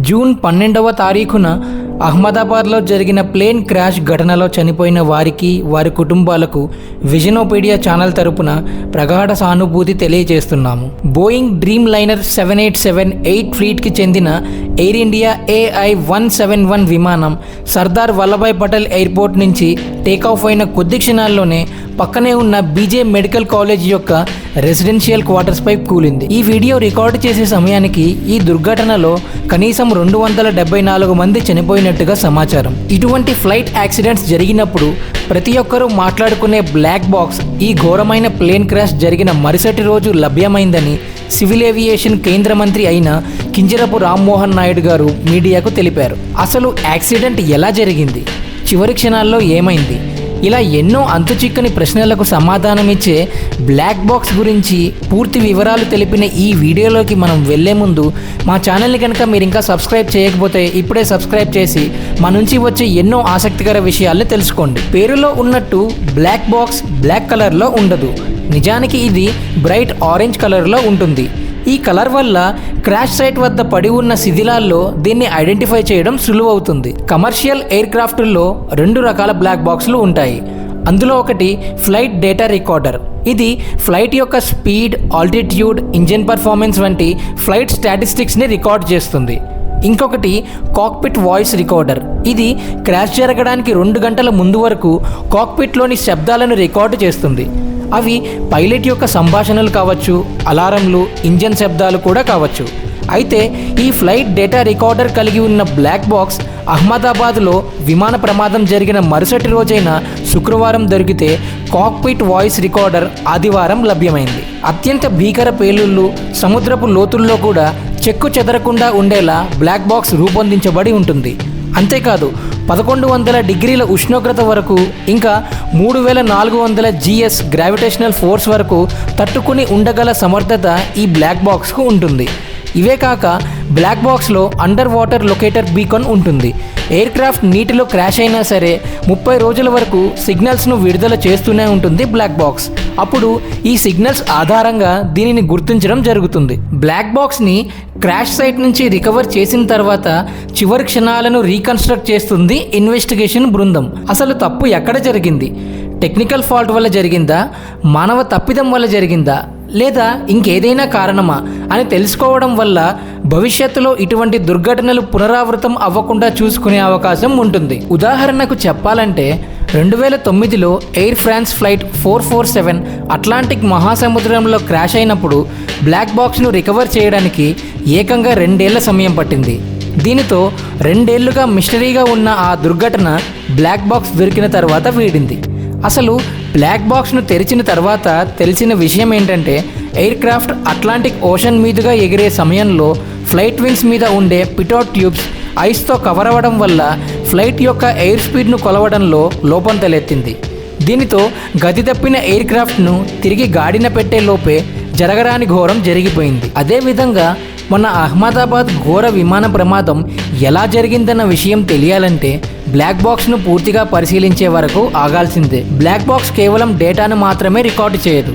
June 12వ తారీఖున అహ్మదాబాద్లో జరిగిన ప్లేన్ క్రాష్ ఘటనలో చనిపోయిన వారికి, వారి కుటుంబాలకు విజనోపీడియా ఛానల్ తరపున ప్రగాఢ సానుభూతి తెలియజేస్తున్నాము. బోయింగ్ డ్రీమ్ లైనర్ 787-8 ఫ్లీట్కి చెందిన ఎయిర్ ఇండియా AI-171 విమానం సర్దార్ వల్లభాయ్ పటేల్ ఎయిర్పోర్ట్ నుంచి టేకాఫ్ అయిన కొద్ది క్షణాల్లోనే పక్కనే ఉన్న బీజే మెడికల్ కాలేజ్ యొక్క రెసిడెన్షియల్ క్వార్టర్స్పై కూలింది. ఈ వీడియో రికార్డు చేసే సమయానికి ఈ దుర్ఘటనలో కనీసం 274 మంది చనిపోయినట్టుగా సమాచారం. ఇటువంటి ఫ్లైట్ యాక్సిడెంట్స్ జరిగినప్పుడు ప్రతి ఒక్కరూ మాట్లాడుకునే బ్లాక్ బాక్స్ ఈ ఘోరమైన ప్లేన్ క్రాష్ జరిగిన మరుసటి రోజు లభ్యమైందని సివిల్ ఏవియేషన్ కేంద్ర మంత్రి అయిన కింజరపు రామ్మోహన్ నాయుడు గారు మీడియాకు తెలిపారు. అసలు యాక్సిడెంట్ ఎలా జరిగింది, చివరి క్షణాల్లో ఏమైంది, ఇలా ఎన్నో అంతుచిక్కని ప్రశ్నలకు సమాధానమిచ్చే బ్లాక్ బాక్స్ గురించి పూర్తి వివరాలు తెలిపిన ఈ వీడియోలోకి మనం వెళ్లే ముందు మా ఛానల్ని కనుక మీరు ఇంకా సబ్స్క్రైబ్ చేయకపోతే ఇప్పుడే సబ్స్క్రైబ్ చేసి మా నుంచి వచ్చే ఎన్నో ఆసక్తికర విషయాల్ని తెలుసుకోండి. పేరులో ఉన్నట్టు బ్లాక్ బాక్స్ బ్లాక్ కలర్లో ఉండదు. నిజానికి ఇది బ్రైట్ ఆరెంజ్ కలర్లో ఉంటుంది. ఈ కలర్ వల్ల క్రాష్ సైట్ వద్ద పడి ఉన్న శిథిలాల్లో దీన్ని ఐడెంటిఫై చేయడం సులువవుతుంది. కమర్షియల్ ఎయిర్ క్రాఫ్టుల్లో 2 రకాల బ్లాక్ బాక్స్లు ఉంటాయి. అందులో ఒకటి ఫ్లైట్ డేటా రికార్డర్. ఇది ఫ్లైట్ యొక్క స్పీడ్, ఆల్టిట్యూడ్, ఇంజిన్ పర్ఫార్మెన్స్ వంటి ఫ్లైట్ స్టాటిస్టిక్స్ని రికార్డ్ చేస్తుంది. ఇంకొకటి కాక్పిట్ వాయిస్ రికార్డర్. ఇది క్రాష్ జరగడానికి 2 గంటల ముందు వరకు కాక్పిట్లోని శబ్దాలను రికార్డు చేస్తుంది. అవి పైలట్ యొక్క సంభాషణలు కావచ్చు, అలారంలు, ఇంజన్ శబ్దాలు కూడా కావచ్చు. అయితే ఈ ఫ్లైట్ డేటా రికార్డర్ కలిగి ఉన్న బ్లాక్ బాక్స్ అహ్మదాబాద్లో విమాన ప్రమాదం జరిగిన మరుసటి రోజైన శుక్రవారం దొరికితే కాక్పిట్ వాయిస్ రికార్డర్ ఆదివారం లభ్యమైంది. అత్యంత భీకర పేలుళ్ళు, సముద్రపు లోతుల్లో కూడా చెక్కు చెదరకుండా ఉండేలా బ్లాక్ బాక్స్ రూపొందించబడి ఉంటుంది. అంతేకాదు 1100 డిగ్రీల ఉష్ణోగ్రత వరకు, ఇంకా 3400 GS గ్రావిటేషనల్ ఫోర్స్ వరకు తట్టుకుని ఉండగల సమర్థత ఈ బ్లాక్ బాక్స్కు ఉంటుంది. ఇవే కాక బ్లాక్ బాక్స్లో అండర్ వాటర్ లొకేటర్ బీకాన్ ఉంటుంది. ఎయిర్ క్రాఫ్ట్ నీటిలో క్రాష్ అయినా సరే 30 రోజుల వరకు సిగ్నల్స్ను విడుదల చేస్తూనే ఉంటుంది బ్లాక్ బాక్స్. అప్పుడు ఈ సిగ్నల్స్ ఆధారంగా దీనిని గుర్తించడం జరుగుతుంది. బ్లాక్ బాక్స్ని క్రాష్ సైట్ నుంచి రికవర్ చేసిన తర్వాత చివరి క్షణాలను రీకన్స్ట్రక్ట్ చేస్తుంది ఇన్వెస్టిగేషన్ బృందం. అసలు తప్పు ఎక్కడ జరిగింది? టెక్నికల్ ఫాల్ట్ వల్ల జరిగిందా, మానవ తప్పిదం వల్ల జరిగిందా, లేదా ఇంకేదైనా కారణమా అని తెలుసుకోవడం వల్ల భవిష్యత్తులో ఇటువంటి దుర్ఘటనలు పునరావృతం అవ్వకుండా చూసుకునే అవకాశం ఉంటుంది. ఉదాహరణకు చెప్పాలంటే 2009లో ఎయిర్ ఫ్రాన్స్ ఫ్లైట్ 447 అట్లాంటిక్ మహాసముద్రంలో క్రాష్ అయినప్పుడు బ్లాక్ బాక్స్ను రికవర్ చేయడానికి ఏకంగా 2 ఏళ్ల సమయం పట్టింది. దీనితో 2 ఏళ్లుగా మిస్టరీగా ఉన్న ఆ దుర్ఘటన బ్లాక్ బాక్స్ దొరికిన తర్వాత వీడింది. అసలు బ్లాక్ బాక్స్ను తెరిచిన తర్వాత తెలిసిన విషయం ఏంటంటే, ఎయిర్ క్రాఫ్ట్ అట్లాంటిక్ ఓషన్ మీదుగా ఎగిరే సమయంలో ఫ్లైట్ వింగ్స్ మీద ఉండే పిటాట్ ట్యూబ్స్ ఐస్తో కవర్ అవ్వడం వల్ల ఫ్లైట్ యొక్క ఎయిర్ స్పీడ్ను కొలవడంలో లోపం తలెత్తింది. దీనితో గతి తప్పిన ఎయిర్ క్రాఫ్ట్ను తిరిగి గాడిన పెట్టే లోపే జరగరాని ఘోరం జరిగిపోయింది. అదేవిధంగా మొన్న అహ్మదాబాద్ ఘోర విమాన ప్రమాదం ఎలా జరిగిందన్న విషయం తెలియాలంటే బ్లాక్ బాక్స్ను పూర్తిగా పరిశీలించే వరకు ఆగాల్సిందే. బ్లాక్ బాక్స్ కేవలం డేటాను మాత్రమే రికార్డు చేయదు.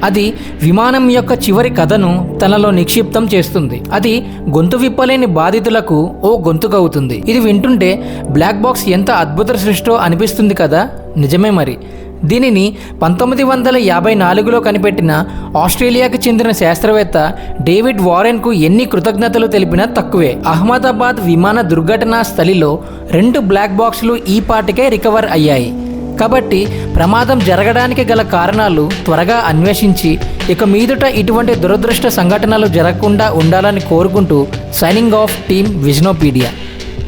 అది విమానం యొక్క చివరి కథను తనలో నిక్షిప్తం చేస్తుంది. అది గొంతు విప్పలేని బాధితులకు ఓ గొంతుకవుతుంది. ఇది వింటుంటే బ్లాక్ బాక్స్ ఎంత అద్భుత సృష్టో అనిపిస్తుంది కదా. నిజమే మరి. దీనిని 1954లో కనిపెట్టిన ఆస్ట్రేలియాకు చెందిన శాస్త్రవేత్త డేవిడ్ వారెన్కు ఎన్ని కృతజ్ఞతలు తెలిపినా తక్కువే. అహ్మదాబాద్ విమాన దుర్ఘటనా స్థలిలో 2 బ్లాక్ బాక్సులు ఈ పాటికే రికవర్ అయ్యాయి. కాబట్టి ప్రమాదం జరగడానికి గల కారణాలు త్వరగా అన్వేషించి ఇక మీదట ఇటువంటి దురదృష్ట సంఘటనలు జరగకుండా ఉండాలని కోరుకుంటూ సైనింగ్ ఆఫ్ టీమ్ విజనోపీడియా.